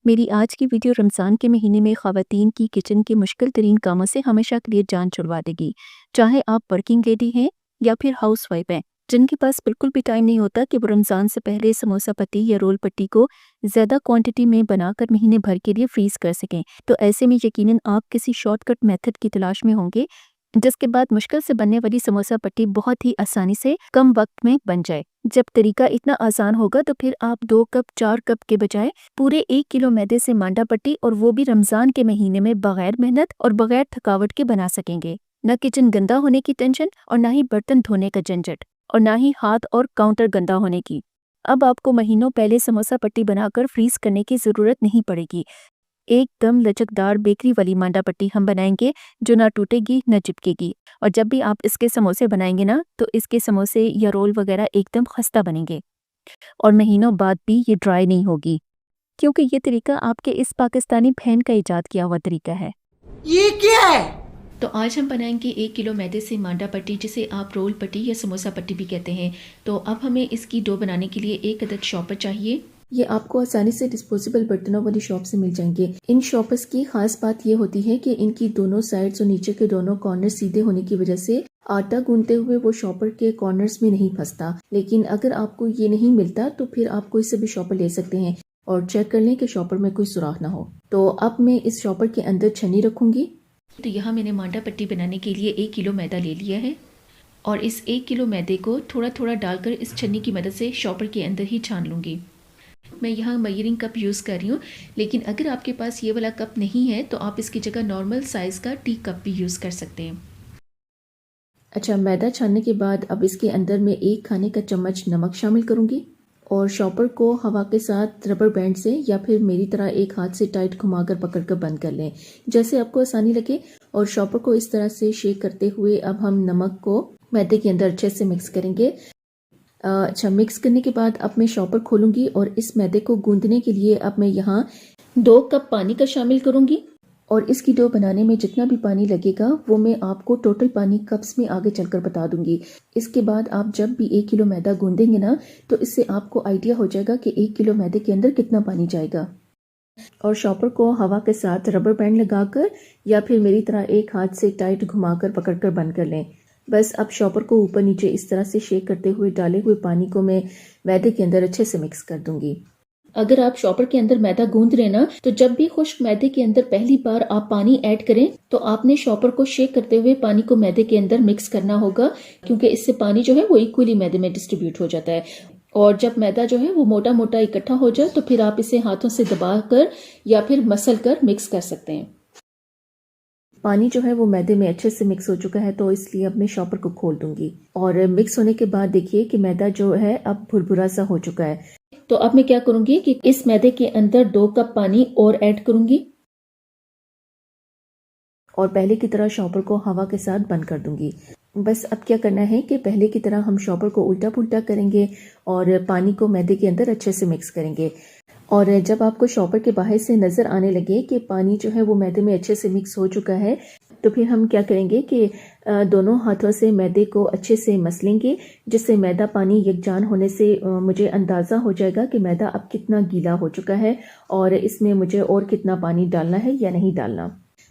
मेरी आज की वीडियो रमज़ान के महीने में ख़वातीन की किचन के मुश्किल तरीन कामों से हमेशा के लिए जान छुड़वा देगी। चाहे आप वर्किंग लेडी हैं या फिर हाउस वाइफ हैं, जिनके पास बिल्कुल भी टाइम नहीं होता कि वो रमज़ान से पहले समोसा पट्टी या रोल पट्टी को ज़्यादा क्वांटिटी में बनाकर महीने भर के लिए फ्रीज़ कर सकें। तो ऐसे में यकीनन आप किसी शॉर्टकट मेथड की तलाश में होंगे, जिसके बाद मुश्किल से बनने वाली समोसा पट्टी बहुत ही आसानी से कम वक्त में बन जाए। जब तरीका इतना आसान होगा तो फिर आप 2 कप 4 कप के बजाय पूरे 1 किलो मैदे से मांडा पट्टी, और वो भी रमज़ान के महीने में बगैर मेहनत और बगैर थकावट के बना सकेंगे। न किचन गंदा होने की टेंशन, और ना ही बर्तन धोने का झंझट, और ना ही हाथ और काउंटर गंदा होने की। अब आपको महीनों पहले समोसा पट्टी बनाकर फ्रीज करने की ज़रूरत नहीं पड़ेगी। एकदम लचकदार बेकरी वाली मांडा पट्टी हम बनाएंगे, जो ना टूटेगी न चिपकेगी। और जब भी आप इसके समोसे बनाएंगे ना, तो इसके समोसे या रोल वगैरह एकदम खस्ता बनेंगे, और महीनों बाद भी ये ड्राई नहीं होगी, क्योंकि ये तरीका आपके इस पाकिस्तानी बहन का इजाद किया हुआ तरीका है। ये क्या है? तो आज हम बनाएंगे 1 किलो मैदे से मांडा पट्टी, जिसे आप रोल पट्टी या समोसा पट्टी भी कहते हैं। तो अब हमें इसकी डो बनाने के लिए 1 अदद शॉपर चाहिए। ये आपको आसानी से डिस्पोजेबल बर्तनों वाली शॉप से मिल जाएंगे। इन शॉपर्स की खास बात ये होती है कि इनकी दोनों साइड्स और नीचे के दोनों कॉर्नर सीधे होने की वजह से आटा गूंदते हुए वो शॉपर के कॉर्नर्स में नहीं फंसता। लेकिन अगर आपको ये नहीं मिलता तो फिर आप कोई से भी शॉपर ले सकते हैं, और चेक कर लें कि शॉपर में कोई सुराख ना हो। तो अब मैं इस शॉपर के अंदर छन्नी रखूंगी। तो यहाँ मैंने मांडा पट्टी बनाने के लिए 1 किलो मैदा ले लिया है, और इस 1 किलो मैदे को थोड़ा थोड़ा डालकर इस छन्नी की मदद से शॉपर के अंदर ही छान लूँगी। मैं यहाँ मेजरिंग कप यूज़ कर रही हूँ, लेकिन अगर आपके पास ये वाला कप नहीं है तो आप इसकी जगह नॉर्मल साइज़ का टी कप भी यूज़ कर सकते हैं। अच्छा, मैदा छानने के बाद अब इसके अंदर मैं 1 खाने का चम्मच नमक शामिल करूँगी, और शॉपर को हवा के साथ रबर बैंड से या फिर मेरी तरह एक हाथ से टाइट घुमाकर पकड़कर बंद कर लें, जैसे आपको आसानी लगे। और शॉपर को इस तरह से शेक करते हुए अब हम नमक को मैदे के अंदर अच्छे से मिक्स करेंगे। अच्छा, मिक्स करने के बाद अब मैं शॉपर खोलूंगी, और इस मैदे को गूंदने के लिए अब मैं यहाँ 2 कप पानी का शामिल करूंगी। और इसकी डो बनाने में जितना भी पानी लगेगा वो मैं आपको टोटल पानी कप्स में आगे चलकर बता दूंगी। इसके बाद आप जब भी 1 किलो मैदा गूंदेंगे ना, तो इससे आपको आइडिया हो जाएगा कि 1 किलो मैदे के अंदर कितना पानी जाएगा। और शॉपर को हवा के साथ रबर बैंड लगाकर या फिर मेरी तरह एक हाथ से टाइट घुमाकर पकड़कर बंद कर लें। बस अब शॉपर को ऊपर नीचे इस तरह से शेक करते हुए डाले हुए पानी को मैं मैदे के अंदर अच्छे से मिक्स कर दूंगी। अगर आप शॉपर के अंदर मैदा गूंद रहे ना, तो जब भी खुश्क मैदे के अंदर पहली बार आप पानी ऐड करें तो आपने शॉपर को शेक करते हुए पानी को मैदे के अंदर मिक्स करना होगा, क्योंकि इससे पानी जो है वो इक्वली मैदे में डिस्ट्रीब्यूट हो जाता है। और जब मैदा जो है वो मोटा मोटा इकट्ठा हो जाए तो फिर आप इसे हाथों से दबाकर या फिर मसल कर मिक्स कर सकते हैं। पानी जो है वो मैदे में अच्छे से मिक्स हो चुका है, तो इसलिए अब मैं शॉपर को खोल दूंगी। और मिक्स होने के बाद देखिए कि मैदा जो है अब भुरभुरा सा हो चुका है। तो अब मैं क्या करूंगी कि इस मैदे के अंदर 2 कप पानी और ऐड करूंगी, और पहले की तरह शॉपर को हवा के साथ बंद कर दूंगी। बस अब क्या करना है कि पहले की तरह हम शॉपर को उल्टा पुल्टा करेंगे और पानी को मैदे के अंदर अच्छे से मिक्स करेंगे। और जब आपको शॉपर के बाहर से नज़र आने लगे कि पानी जो है वो मैदे में अच्छे से मिक्स हो चुका है, तो फिर हम क्या करेंगे कि दोनों हाथों से मैदे को अच्छे से मसलेंगे, जिससे मैदा पानी यकजान होने से मुझे अंदाज़ा हो जाएगा कि मैदा अब कितना गीला हो चुका है और इसमें मुझे और कितना पानी डालना है या नहीं डालना।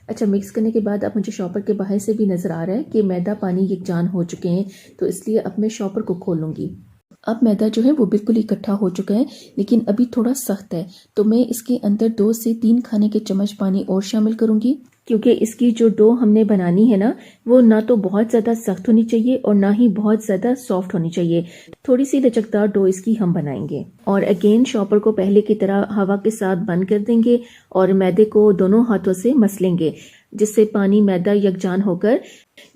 अच्छा, मिक्स करने के बाद अब मुझे शॉपर के बाहर से भी नज़र आ रहा है कि मैदा पानी यकजान हो चुके हैं, तो इसलिए अब मैं शॉपर को खोलूँगी। अब मैदा जो है वो बिल्कुल इकट्ठा हो चुका है, लेकिन अभी थोड़ा सख्त है, तो मैं इसके अंदर 2 से 3 खाने के चम्मच पानी और शामिल करूंगी, क्योंकि इसकी जो डो हमने बनानी है ना, वो ना तो बहुत ज़्यादा सख्त होनी चाहिए और ना ही बहुत ज़्यादा सॉफ्ट होनी चाहिए। थोड़ी सी लचकदार डो इसकी हम बनाएंगे। और अगेन शॉपर को पहले की तरह हवा के साथ बंद कर देंगे और मैदे को दोनों हाथों से मसलेंगे, जिससे पानी मैदा यकजान होकर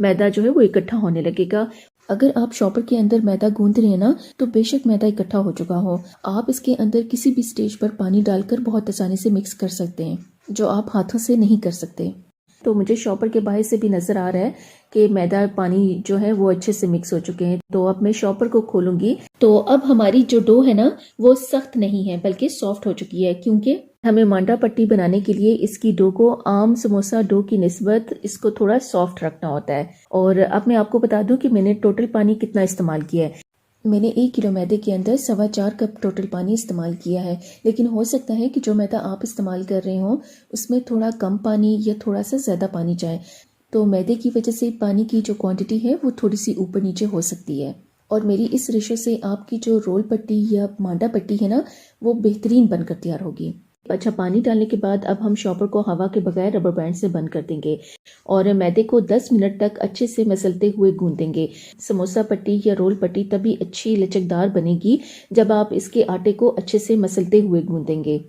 मैदा जो है वो इकट्ठा होने लगेगा। अगर आप शॉपर के अंदर मैदा गूंद रहे हैं ना, तो बेशक मैदा इकट्ठा हो चुका हो, आप इसके अंदर किसी भी स्टेज पर पानी डालकर बहुत आसानी से मिक्स कर सकते हैं, जो आप हाथों से नहीं कर सकते। तो मुझे शॉपर के बाहर से भी नज़र आ रहा है कि मैदा पानी जो है वो अच्छे से मिक्स हो चुके हैं। तो अब मैं शॉपर को खोलूंगी, तो अब हमारी जो डो है ना वो सख्त नहीं है बल्कि सॉफ्ट हो चुकी है, क्योंकि हमें मांडा पट्टी बनाने के लिए इसकी डो को आम समोसा डो की निस्बत इसको थोड़ा सॉफ्ट रखना होता है। और अब मैं आपको बता दूं कि मैंने टोटल पानी कितना इस्तेमाल किया है। मैंने 1 किलो मैदे के अंदर 4.25 कप टोटल पानी इस्तेमाल किया है, लेकिन हो सकता है कि जो मैदा आप इस्तेमाल कर रहे हो उसमें थोड़ा कम पानी या थोड़ा सा ज़्यादा पानी जाए। तो मैदे की वजह से पानी की जो क्वांटिटी है वो थोड़ी सी ऊपर नीचे हो सकती है। और मेरी इस रेशो से आपकी जो रोल पट्टी या मांडा पट्टी है ना, वो बेहतरीन बनकर तैयार होगी। अच्छा, पानी डालने के बाद अब हम शॉपर को हवा के बगैर रबर बैंड से बंद कर देंगे और मैदे को 10 मिनट तक अच्छे से मसलते हुए गूंदेंगे। समोसा पट्टी या रोल पट्टी तभी अच्छी लचकदार बनेगी जब आप इसके आटे को अच्छे से मसलते हुए गूंदेंगे।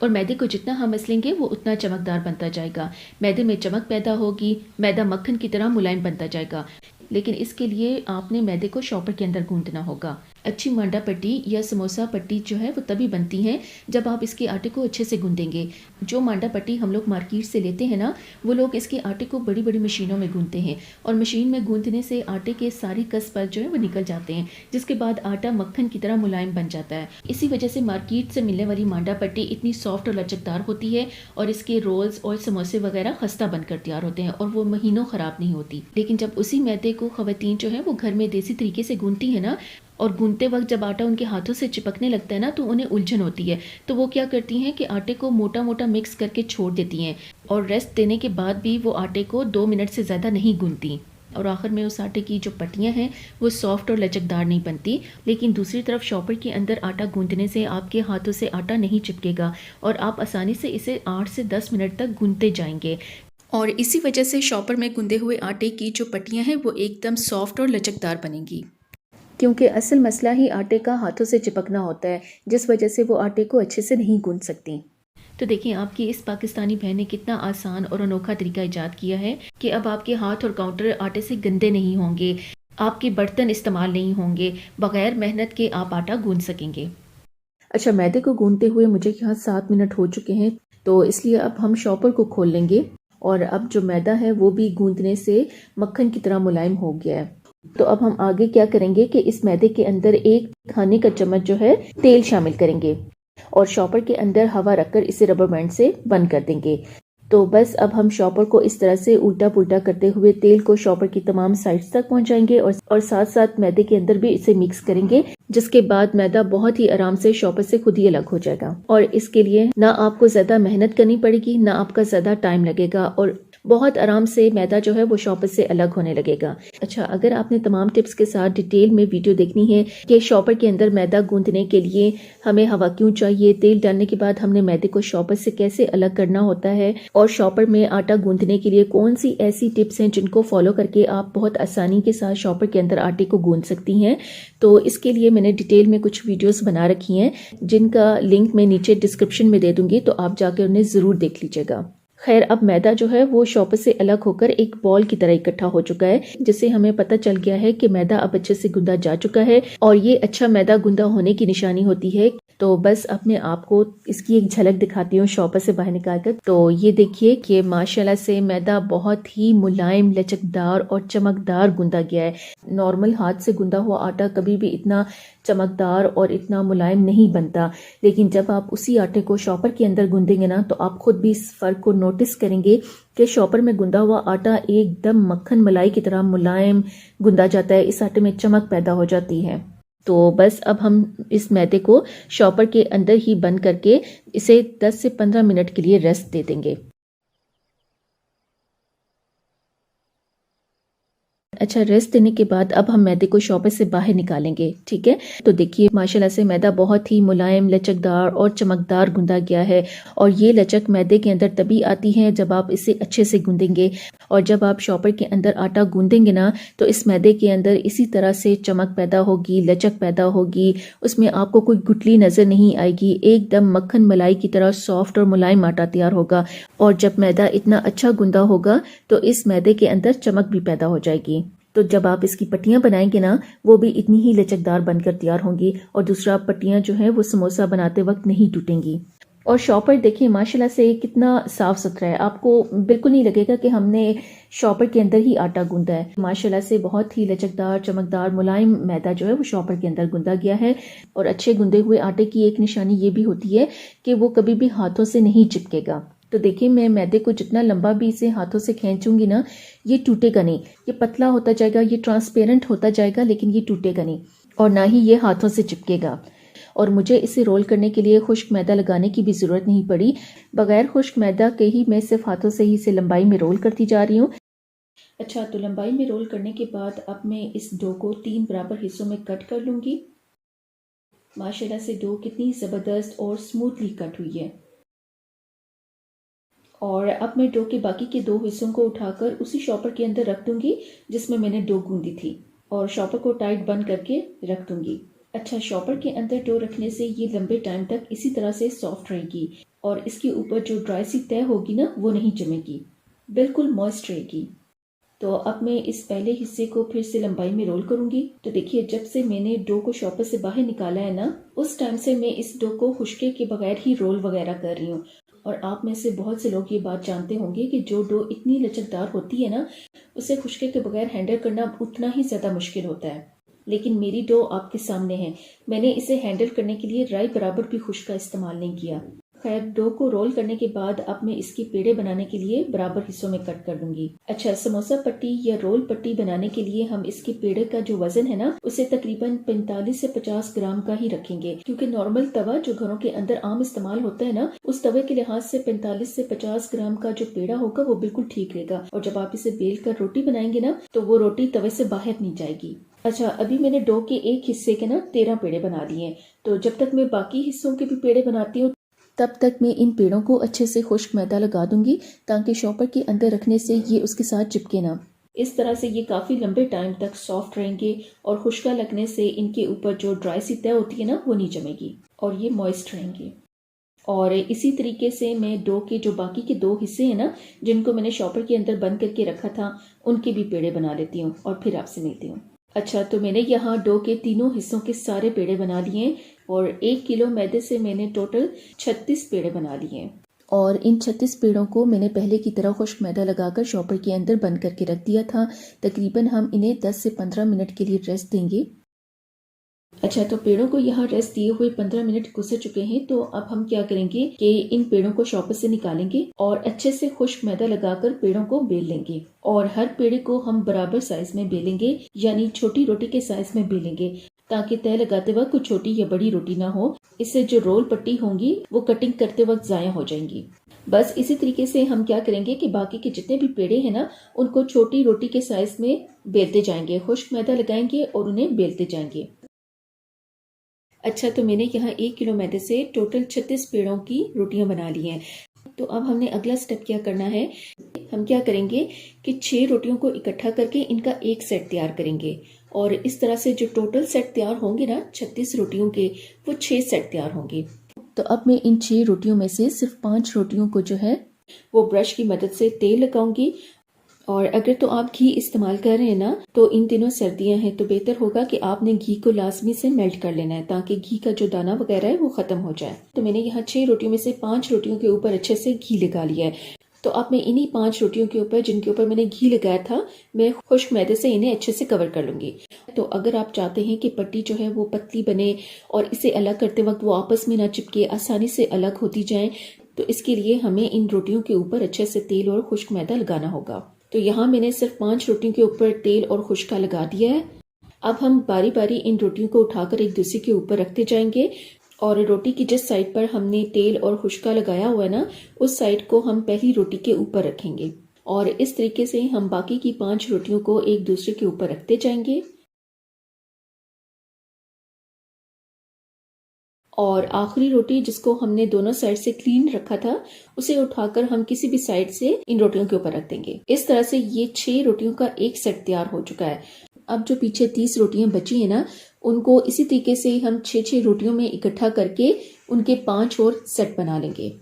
और मैदे को जितना हम मसलेंगे वो उतना चमकदार बनता जाएगा। मैदे में चमक पैदा होगी, मैदा मक्खन की तरह मुलायम बनता जाएगा। लेकिन इसके लिए आपने मैदे को शॉपर के अंदर गूंदना होगा। अच्छी मांडा पट्टी या समोसा पट्टी जो है वो तभी बनती हैं जब आप इसके आटे को अच्छे से गूंदेंगे। जो मांडा पट्टी हम लोग मार्केट से लेते हैं ना, वो लोग इसके आटे को बड़ी बड़ी मशीनों में गूंदते हैं और मशीन में गूंदने से आटे के सारी कस पर जो है वो निकल जाते हैं, जिसके बाद आटा मक्खन की तरह मुलायम बन जाता है। इसी वजह से मार्केट से मिलने वाली मांडा पट्टी इतनी सॉफ्ट और लचकदार होती है और इसके रोल्स और समोसे वगैरह खस्ता बनकर तैयार होते हैं और वो महीनों ख़राब नहीं होती। लेकिन जब उसी मैदे को ख़वातीन जो है वो घर में देसी तरीके से गूंदती है ना, और गूंदते वक्त जब आटा उनके हाथों से चिपकने लगता है ना, तो उन्हें उलझन होती है। तो वो क्या करती हैं कि आटे को मोटा मोटा मिक्स करके छोड़ देती हैं और रेस्ट देने के बाद भी वो आटे को 2 मिनट से ज़्यादा नहीं गूंदती और आखिर में उस आटे की जो पट्टियाँ हैं वो सॉफ्ट और लचकदार नहीं बनती। लेकिन दूसरी तरफ शॉपर के अंदर आटा गूंदने से आपके हाथों से आटा नहीं चिपकेगा और आप आसानी से इसे 8 से 10 मिनट तक गूंदते जाएंगे और इसी वजह से शॉपर में गूंदे हुए आटे की जो पट्टियाँ हैं वो एकदम सॉफ्ट और लचकदार बनेंगी। क्योंकि असल मसला ही आटे का हाथों से चिपकना होता है, जिस वजह से वो आटे को अच्छे से नहीं गूंद सकती। तो देखिए, आपकी इस पाकिस्तानी बहन ने कितना आसान और अनोखा तरीका ईजाद किया है कि अब आपके हाथ और काउंटर आटे से गंदे नहीं होंगे, आपके बर्तन इस्तेमाल नहीं होंगे, बगैर मेहनत के आप आटा गूंद सकेंगे। अच्छा, मैदे को गूंदते हुए मुझे यहाँ 7 मिनट हो चुके हैं, तो इसलिए अब हम शॉपर को खोल लेंगे और अब जो मैदा है वो भी गूंदने से मक्खन की तरह मुलायम हो गया है। तो अब हम आगे क्या करेंगे कि इस मैदे के अंदर 1 खाने का चम्मच जो है तेल शामिल करेंगे और शॉपर के अंदर हवा रखकर इसे रबर बैंड से बंद कर देंगे। तो बस अब हम शॉपर को इस तरह से उल्टा पुल्टा करते हुए तेल को शॉपर की तमाम साइड्स तक पहुंचाएंगे और साथ साथ मैदे के अंदर भी इसे मिक्स करेंगे, जिसके बाद मैदा बहुत ही आराम से शॉपर से खुद ही अलग हो जाएगा। और इसके लिए ना आपको ज्यादा मेहनत करनी पड़ेगी, ना आपका ज्यादा टाइम लगेगा और बहुत आराम से मैदा जो है वो शॉपर से अलग होने लगेगा। अच्छा, अगर आपने तमाम टिप्स के साथ डिटेल में वीडियो देखनी है कि शॉपर के अंदर मैदा गूंदने के लिए हमें हवा क्यों चाहिए, तेल डालने के बाद हमने मैदे को शॉपर से कैसे अलग करना होता है और शॉपर में आटा गूंदने के लिए कौन सी ऐसी टिप्स हैं जिनको फॉलो करके आप बहुत आसानी के साथ शॉपर के अंदर आटे को गूंद सकती हैं, तो इसके लिए मैंने डिटेल में कुछ वीडियोस बना रखी हैं जिनका लिंक मैं नीचे डिस्क्रिप्शन में दे दूंगी, तो आप जाकर उन्हें ज़रूर देख लीजिएगा। खैर, अब मैदा जो है वो शॉपर से अलग होकर एक बॉल की तरह इकट्ठा हो चुका है, जिससे हमें पता चल गया है कि मैदा अब अच्छे से गूंदा जा चुका है और ये अच्छा मैदा गूंदा होने की निशानी होती है। तो बस अब मैं आपको इसकी एक झलक दिखाती हूँ शॉपर से बाहर निकालकर। तो ये देखिए कि माशाल्लाह से मैदा बहुत ही मुलायम, लचकदार और चमकदार गूंदा गया है। नॉर्मल हाथ से गूंदा हुआ आटा कभी भी इतना चमकदार और इतना मुलायम नहीं बनता, लेकिन जब आप उसी आटे को शॉपर के अंदर गूंदेंगे ना, तो आप खुद भी इस फर्क को नोटिस करेंगे कि शॉपर में गूंदा हुआ आटा एकदम मक्खन मलाई की तरह मुलायम गूंदा जाता है। इस आटे में चमक पैदा हो जाती है। तो बस अब हम इस मैदे को शॉपर के अंदर ही बंद करके इसे 10 से 15 मिनट के लिए रेस्ट दे देंगे। अच्छा, रेस्ट देने के बाद अब हम मैदे को शॉपर से बाहर निकालेंगे। ठीक है, तो देखिए माशाल्लाह से मैदा बहुत ही मुलायम, लचकदार और चमकदार गूंदा गया है और ये लचक मैदे के अंदर तभी आती है जब आप इसे अच्छे से गूंदेंगे। और जब आप शॉपर के अंदर आटा गूंदेंगे ना, तो इस मैदे के अंदर इसी तरह से चमक पैदा होगी, लचक पैदा होगी, उसमें आपको कोई गुठली नजर नहीं आएगी, एकदम मक्खन मलाई की तरह सॉफ्ट और मुलायम आटा तैयार होगा। और जब मैदा इतना अच्छा गूंदा होगा तो इस मैदे के अंदर चमक भी पैदा हो जाएगी। तो जब आप इसकी पट्टियां बनाएंगे ना, वो भी इतनी ही लचकदार बनकर तैयार होंगी और दूसरा पट्टियां जो है वो समोसा बनाते वक्त नहीं टूटेंगी। और शॉपर देखिए माशाल्लाह से कितना साफ सुथरा है, आपको बिल्कुल नहीं लगेगा कि हमने शॉपर के अंदर ही आटा गूंदा है। माशाल्लाह से बहुत ही लचकदार, चमकदार, मुलायम मैदा जो है वो शॉपर के अंदर गूंदा गया है। और अच्छे गूंदे हुए आटे की एक निशानी ये भी होती है कि वो कभी भी हाथों से नहीं चिपकेगा। तो देखिए, मैं मैदे को जितना लंबा भी इसे हाथों से खींचूंगी ना, ये टूटेगा नहीं, ये पतला होता जाएगा, ये ट्रांसपेरेंट होता जाएगा, लेकिन ये टूटेगा नहीं। और ना ही ये हाथों से चिपकेगा। और मुझे इसे रोल करने के लिए खुश्क मैदा लगाने की भी ज़रूरत नहीं पड़ी। बगैर खुश्क मैदा के ही मैं सिर्फ हाथों से ही इसे लंबाई में रोल करती जा रही हूँ। अच्छा, तो लंबाई में रोल करने के बाद अब मैं इस डो को 3 बराबर हिस्सों में कट कर लूँगी। माशाल्लाह से डो कितनी ज़बरदस्त और स्मूथली कट हुई है। और अब मैं डो के बाकी के 2 हिस्सों को उठाकर उसी शॉपर के अंदर रख दूँगी जिसमें मैंने डो गूँदी थी, और शॉपर को टाइट बंद करके रख दूँगी। अच्छा, शॉपर के अंदर डो रखने से ये लंबे टाइम तक इसी तरह से सॉफ्ट रहेगी और इसके ऊपर जो ड्राई सी तह होगी ना वो नहीं जमेगी, बिल्कुल मॉइस्ट रहेगी। तो अब मैं इस पहले हिस्से को फिर से लंबाई में रोल करूंगी। तो देखिए, जब से मैंने डो को शॉपर से बाहर निकाला है ना, उस टाइम से मैं इस डो को खुश्के के बगैर ही रोल वगैरह कर रही हूँ। और आप में से बहुत से लोग ये बात जानते होंगे कि जो डो इतनी लचकदार होती है ना, उसे खुश्के के बगैर हैंडल करना उतना ही ज़्यादा मुश्किल होता है। लेकिन मेरी डो आपके सामने है, मैंने इसे हैंडल करने के लिए राई बराबर भी खुश्क का इस्तेमाल नहीं किया। खैर, डो को रोल करने के बाद अब मैं इसकी पेड़े बनाने के लिए बराबर हिस्सों में कट कर दूंगी। अच्छा, समोसा पट्टी या रोल पट्टी बनाने के लिए हम इसके पेड़े का जो वजन है ना, उसे तकरीबन 45 से 50 ग्राम का ही रखेंगे, क्योंकि नॉर्मल तवा जो घरों के अंदर आम इस्तेमाल होता है ना, उस तवे के लिहाज से 45 से 50 ग्राम का जो पेड़ा होगा वो बिल्कुल ठीक रहेगा। और जब आप इसे बेल कर रोटी बनाएंगे ना, तो वो रोटी तवे से बाहर नहीं जाएगी। अच्छा, अभी मैंने डो के एक हिस्से के ना 13 पेड़े बना लिए। तो जब तक मैं बाकी हिस्सों के भी पेड़े बनाती हूँ, तब तक मैं इन पेड़ों को अच्छे से खुश्क मैदा लगा दूंगी, ताकि शॉपर के अंदर रखने से ये उसके साथ चिपके ना। इस तरह से ये काफ़ी लंबे टाइम तक सॉफ्ट रहेंगे और खुश्का लगने से इनके ऊपर जो ड्राई सी तह होती है ना, वो नहीं जमेगी और ये मॉइस्ट रहेंगे। और इसी तरीके से मैं डो के जो बाकी के 2 हिस्से हैं ना, जिनको मैंने शॉपर के अंदर बंद करके रखा था, उनके भी पेड़े बना लेती हूँ और फिर आपसे मिलती हूँ। अच्छा, तो मैंने यहाँ डो के तीनों हिस्सों के सारे पेड़े बना लिए और 1 किलो मैदे से मैंने टोटल 36 पेड़े बना लिए। और इन 36 पेड़ों को मैंने पहले की तरह खुश्क मैदा लगाकर शॉपर के अंदर बंद करके रख दिया था। तकरीबन हम इन्हें 10 से 15 मिनट के लिए रेस्ट देंगे। अच्छा, तो पेड़ों को यहाँ रेस्ट दिए हुए 15 मिनट गुजर चुके हैं। तो अब हम क्या करेंगे कि इन पेड़ों को शॉपर से निकालेंगे और अच्छे से खुश्क मैदा लगाकर पेड़ों को बेल लेंगे। और हर पेड़े को हम बराबर साइज में बेलेंगे, यानी छोटी रोटी के साइज में बेलेंगे, ताकि तय लगाते वक्त कोई छोटी या बड़ी रोटी ना हो। इससे जो रोल पट्टी होंगी वो कटिंग करते वक्त ज़ाया हो जाएंगी। बस इसी तरीके से हम क्या करेंगे कि बाकी के जितने भी पेड़े हैं ना, उनको छोटी रोटी के साइज में बेलते जाएंगे, खुश्क मैदा लगाएंगे और उन्हें बेलते जाएंगे। अच्छा, तो मैंने यहाँ 1 किलो मैदे से टोटल 36 पेड़ों की रोटियां बना ली हैं। तो अब हमने अगला स्टेप क्या करना है, हम क्या करेंगे कि 6 रोटियों को इकट्ठा करके इनका एक सेट तैयार करेंगे। और इस तरह से जो टोटल सेट तैयार होंगे ना 36 रोटियों के, वो 6 सेट तैयार होंगे। तो अब मैं इन 6 रोटियों में से सिर्फ 5 रोटियों को जो है वो ब्रश की मदद से तेल लगाऊंगी। और अगर तो आप घी इस्तेमाल कर रहे हैं ना, तो इन दिनों सर्दियां हैं तो बेहतर होगा कि आपने घी को लाजमी से मेल्ट कर लेना है, ताकि घी का जो दाना वगैरह है वो खत्म हो जाए। तो मैंने यहाँ 6 रोटियों में से 5 रोटियों के ऊपर अच्छे से घी लगा लिया है। तो अब मैं इन्हीं 5 रोटियों के ऊपर, जिनके ऊपर मैंने घी लगाया था, मैं खुश्क मैदे से इन्हें अच्छे से कवर कर लूंगी। तो अगर आप चाहते हैं कि पट्टी जो है वो पतली बने और इसे अलग करते वक्त वो आपस में ना चिपके, आसानी से अलग होती जाए, तो इसके लिए हमें इन रोटियों के ऊपर अच्छे से तेल और खुश्क मैदा लगाना होगा। तो यहाँ मैंने सिर्फ 5 रोटियों के ऊपर तेल और खुश्का लगा दिया है। अब हम बारी बारी इन रोटियों को उठाकर एक दूसरे के ऊपर रखते जाएंगे और रोटी की जिस साइड पर हमने तेल और खुश्का लगाया हुआ है ना, उस साइड को हम पहली रोटी के ऊपर रखेंगे। और इस तरीके से हम बाकी की 5 रोटियों को एक दूसरे के ऊपर रखते जाएंगे। और आखिरी रोटी, जिसको हमने दोनों साइड से क्लीन रखा था, उसे उठाकर हम किसी भी साइड से इन रोटियों के ऊपर रख देंगे। इस तरह से ये 6 रोटियों का एक सेट तैयार हो चुका है। अब जो पीछे 30 रोटियां बची हैं ना, उनको इसी तरीके से हम 6-6 रोटियों में इकट्ठा करके उनके 5 और सेट बना लेंगे।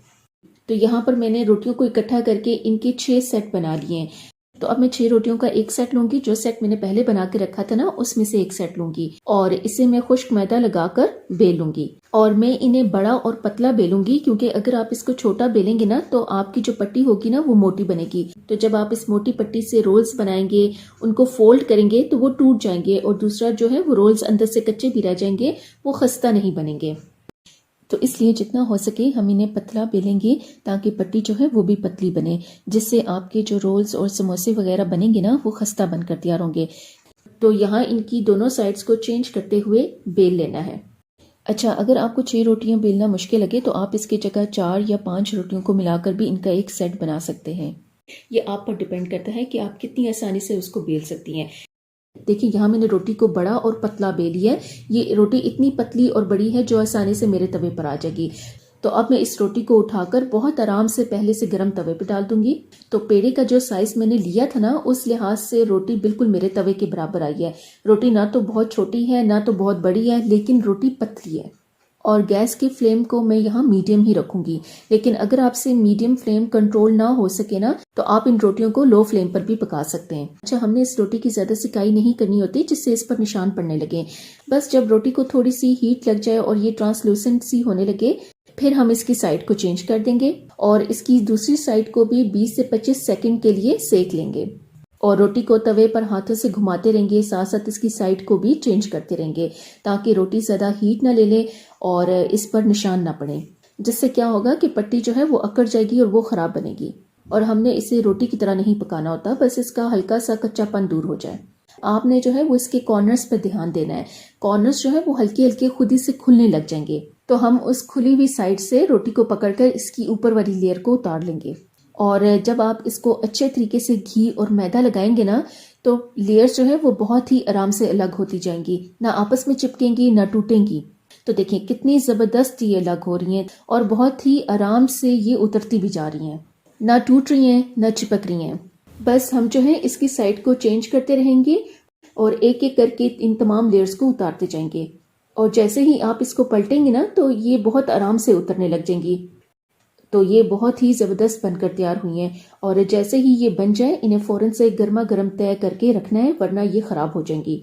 तो यहाँ पर मैंने रोटियों को इकट्ठा करके इनके 6 सेट बना लिए हैं। तो अब मैं 6 रोटियों का एक सेट लूंगी, जो सेट मैंने पहले बना के रखा था ना, उसमें से एक सेट लूंगी और इसे मैं खुश्क मैदा लगाकर बेलूंगी। और मैं इन्हें बड़ा और पतला बेलूंगी, क्योंकि अगर आप इसको छोटा बेलेंगे ना, तो आपकी जो पट्टी होगी ना वो मोटी बनेगी। तो जब आप इस मोटी पट्टी से रोल्स बनाएंगे, उनको फोल्ड करेंगे, तो वो टूट जाएंगे और दूसरा जो है वो रोल्स अंदर से कच्चे भी रह जाएंगे, वो खस्ता नहीं बनेंगे। तो इसलिए जितना हो सके हम इन्हें पतला बेलेंगे, ताकि पट्टी जो है वो भी पतली बने, जिससे आपके जो रोल्स और समोसे वगैरह बनेंगे ना, वो खस्ता बनकर तैयार होंगे। तो यहाँ इनकी दोनों साइड्स को चेंज करते हुए बेल लेना है। अच्छा, अगर आपको 6 रोटियां बेलना मुश्किल लगे तो आप इसकी जगह 4 या 5 रोटियों को मिलाकर भी इनका एक सेट बना सकते हैं। ये आप पर डिपेंड करता है कि आप कितनी आसानी से उसको बेल सकती हैं। देखिए, यहाँ मैंने रोटी को बड़ा और पतला बेल लिया है। ये रोटी इतनी पतली और बड़ी है जो आसानी से मेरे तवे पर आ जाएगी। तो अब मैं इस रोटी को उठाकर बहुत आराम से पहले से गर्म तवे पर डाल दूंगी। तो पेड़े का जो साइज मैंने लिया था ना, उस लिहाज से रोटी बिल्कुल मेरे तवे के बराबर आई है। रोटी ना तो बहुत छोटी है ना तो बहुत बड़ी है, लेकिन रोटी पतली है। और गैस की फ्लेम को मैं यहाँ मीडियम ही रखूंगी। लेकिन अगर आपसे मीडियम फ्लेम कंट्रोल ना हो सके ना, तो आप इन रोटियों को लो फ्लेम पर भी पका सकते हैं। अच्छा, हमने इस रोटी की ज्यादा सिकाई नहीं करनी होती जिससे इस पर निशान पड़ने लगे। बस जब रोटी को थोड़ी सी हीट लग जाए और ये ट्रांसलूसेंट सी होने लगे, फिर हम इसकी साइड को चेंज कर देंगे और इसकी दूसरी साइड को भी 20 से 25 सेकंड के लिए सेक लेंगे। और रोटी को तवे पर हाथों से घुमाते रहेंगे, साथ साथ इसकी साइड को भी चेंज करते रहेंगे ताकि रोटी ज़्यादा हीट ना ले ले और इस पर निशान ना पड़े। जिससे क्या होगा कि पट्टी जो है वो अकड़ जाएगी और वो ख़राब बनेगी। और हमने इसे रोटी की तरह नहीं पकाना होता, बस इसका हल्का सा कच्चापन दूर हो जाए। आपने जो है वो इसके कॉर्नर्स पर ध्यान देना है। कॉर्नर्स जो है वो हल्के हल्के खुद ही से खुलने लग जाएंगे। तो हम उस खुली हुई साइड से रोटी को पकड़कर इसकी ऊपर वाली लेयर को उतार लेंगे। और जब आप इसको अच्छे तरीके से घी और मैदा लगाएंगे ना, तो लेयर्स जो है वो बहुत ही आराम से अलग होती जाएंगी, ना आपस में चिपकेंगी ना टूटेंगी। तो देखिए कितनी जबरदस्त ये अलग हो रही हैं और बहुत ही आराम से ये उतरती भी जा रही हैं, ना टूट रही हैं ना चिपक रही हैं। बस हम जो है इसकी साइड को चेंज करते रहेंगे और एक एक करके इन तमाम लेयर्स को उतारते जाएंगे। और जैसे ही आप इसको पलटेंगे ना, तो ये बहुत आराम से उतरने लग जाएंगी। तो ये बहुत ही ज़बरदस्त बनकर तैयार हुई हैं। और जैसे ही ये बन जाए, इन्हें फ़ौरन से गर्मा गर्म तय करके रखना है, वरना ये ख़राब हो जाएंगी।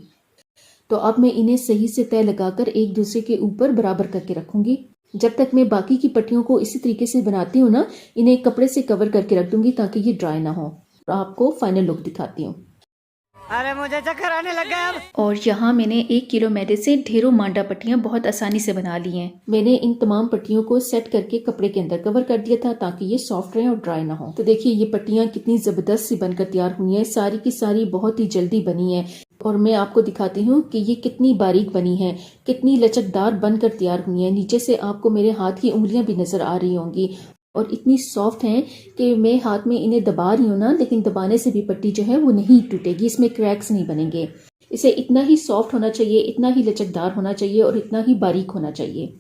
तो अब मैं इन्हें सही से तय लगाकर एक दूसरे के ऊपर बराबर करके रखूंगी। जब तक मैं बाकी की पट्टियों को इसी तरीके से बनाती हूँ ना, इन्हें एक कपड़े से कवर करके रख दूंगी ताकि ये ड्राई ना हो। आपको फाइनल लुक दिखाती हूँ। अरे मुझे चक्कर आने लग गया अब। और यहाँ मैंने 1 किलो मैदे से ढेरों मांडा पट्टियाँ बहुत आसानी से बना ली हैं। मैंने इन तमाम पट्टियों को सेट करके कपड़े के अंदर कवर कर दिया था ताकि ये सॉफ्ट रहे और ड्राई ना हो। तो देखिए ये पट्टियाँ कितनी जबरदस्त सी बनकर तैयार हुई हैं। सारी की सारी बहुत ही जल्दी बनी है। और मैं आपको दिखाती हूँ कि ये कितनी बारीक बनी है, कितनी लचकदार बनकर तैयार हुई है। नीचे से आपको मेरे हाथ की उंगलियां भी नजर आ रही होंगी और इतनी सॉफ्ट हैं कि मैं हाथ में इन्हें दबा रही हूँ ना, लेकिन दबाने से भी पट्टी जो है वो नहीं टूटेगी, इसमें क्रैक्स नहीं बनेंगे। इसे इतना ही सॉफ्ट होना चाहिए, इतना ही लचकदार होना चाहिए और इतना ही बारीक होना चाहिए।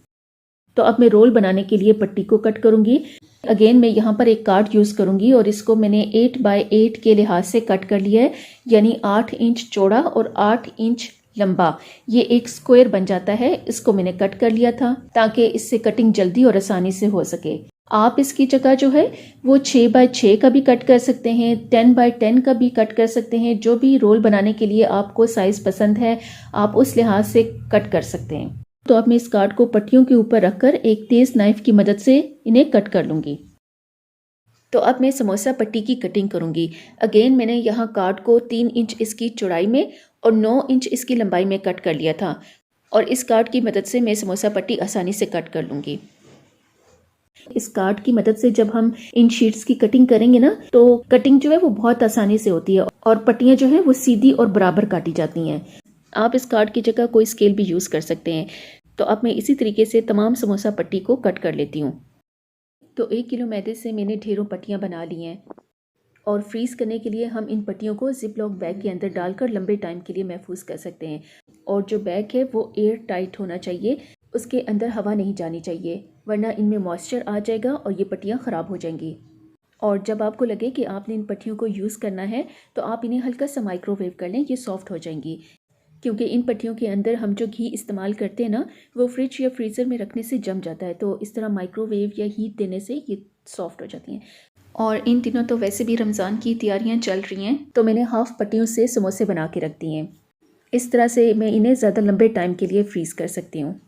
तो अब मैं रोल बनाने के लिए पट्टी को कट करूंगी। अगेन मैं यहाँ पर एक कार्ड यूज करूंगी और इसको मैंने 8 बाय 8 के लिहाज से कट कर लिया है, यानी 8 इंच चौड़ा और 8 इंच लंबा। ये एक स्क्वायर बन जाता है। इसको मैंने कट कर लिया था ताकि इससे कटिंग जल्दी और आसानी से हो सके। आप इसकी जगह जो है वो 6 बाय 6 का भी कट कर सकते हैं, 10 बाय 10 का भी कट कर सकते हैं। जो भी रोल बनाने के लिए आपको साइज पसंद है, आप उस लिहाज से कट कर सकते हैं। तो अब मैं इस कार्ड को पट्टियों के ऊपर रखकर एक तेज नाइफ की मदद से इन्हें कट कर लूंगी। तो अब मैं समोसा पट्टी की कटिंग करूंगी। अगेन मैंने यहाँ कार्ड को 3 इंच इसकी चौड़ाई में और 9 इंच इसकी लंबाई में कट कर लिया था और इस कार्ड की मदद से मैं समोसा पट्टी आसानी से कट कर लूंगी। इस कार्ड की मदद से जब हम इन शीट्स की कटिंग करेंगे ना, तो कटिंग जो है वो बहुत आसानी से होती है और पट्टियां जो है वो सीधी और बराबर काटी जाती हैं। आप इस कार्ड की जगह कोई स्केल भी यूज कर सकते हैं। तो अब मैं इसी तरीके से तमाम समोसा पट्टी को कट कर लेती हूँ। तो 1 किलो मैदे से मैंने ढेरों पट्टियाँ बना ली हैं और फ्रीज़ करने के लिए हम इन पट्टियों को जिप लॉक बैग के अंदर डालकर लंबे टाइम के लिए महफूज कर सकते हैं। और जो बैग है वो एयर टाइट होना चाहिए, उसके अंदर हवा नहीं जानी चाहिए, वरना इनमें मॉइस्चर आ जाएगा और ये पट्टियाँ ख़राब हो जाएंगी। और जब आपको लगे कि आपने इन पट्टियों को यूज़ करना है तो आप इन्हें हल्का सा माइक्रोवेव कर लें, ये सॉफ्ट हो जाएंगी। क्योंकि इन पट्टियों के अंदर हम जो घी इस्तेमाल करते हैं ना, वो फ्रिज या फ्रीज़र में रखने से जम जाता है, तो इस तरह माइक्रोवेव या हीट देने से ये सॉफ्ट हो जाती हैं। और इन दिनों तो वैसे भी रमज़ान की तैयारियां चल रही हैं, तो मैंने हाफ़ पट्टियों से समोसे बना के रख दिए हैं। इस तरह से मैं इन्हें ज़्यादा लंबे टाइम के लिए फ्रीज़ कर सकती हूँ।